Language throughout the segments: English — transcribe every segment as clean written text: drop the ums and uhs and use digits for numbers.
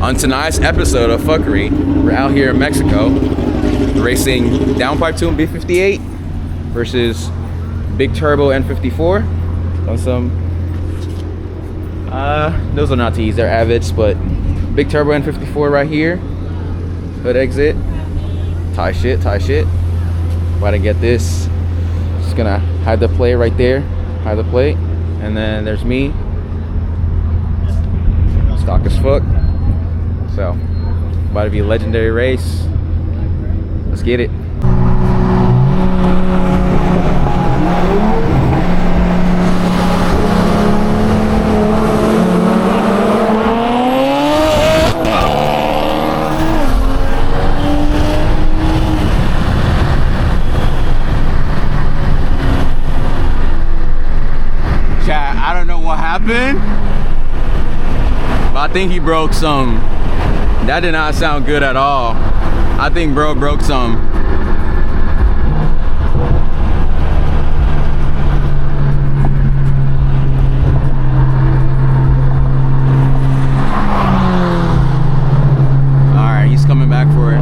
On tonight's episode of Fuckery, we're out here in Mexico racing downpipe tune B58 versus big turbo N54 on some those are not T's, they're Avids, but big turbo N54 right here. Hood exit, tie shit. About to get this. Just gonna hide the plate right there, hide the plate, and then there's me, stock as fuck. So about to be a legendary race. Let's get it. Chat, I don't know what happened, but I think he broke some. That did not sound good at all. I think bro broke some. All right, he's coming back for it.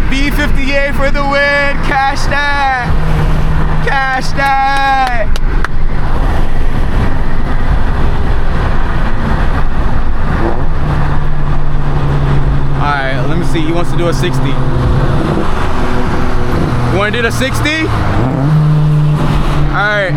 B58 for the win, cash that, cash that. All right, let me see, he wants to do a 60. You wanna do the 60? All right.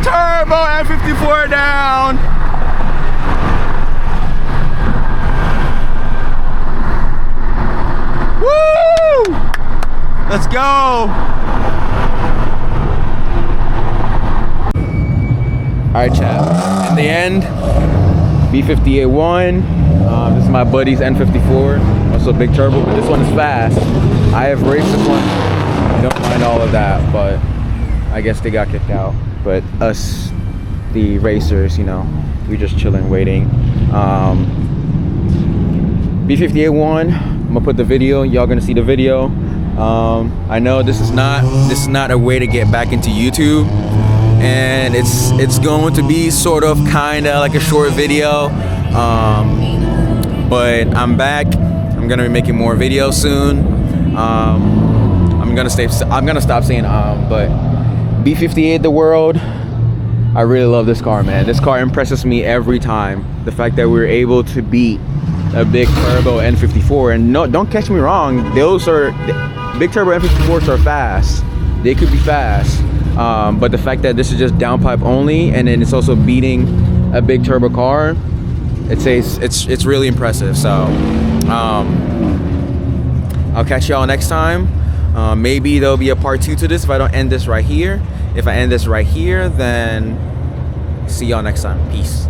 Turbo N54 down. Woo! Let's go. All right, chat. In the end, B58 won. This is my buddy's N54, also big turbo, but this one is fast. I have raced this one. I don't mind all of that, but I guess they got kicked out. But us, the racers, you know, we're just chilling, waiting. B58 won. I'm gonna put the video. Y'all gonna see the video. I know this is not a way to get back into YouTube, and it's going to be sort of kinda like a short video. But I'm back. I'm gonna be making more videos soon. I'm gonna stop saying but. B58 the world. I really love this car, man. This car impresses me every time. The fact that we were able to beat a big turbo N54, and no, don't catch me wrong, those are big turbo N54s are fast. They could be fast, but the fact that this is just downpipe only, and then it's also beating a big turbo car, it's really impressive. So I'll catch y'all next time. Maybe there'll be a part 2 to this if I don't end this right here. If I end this right here, then see y'all next time. Peace.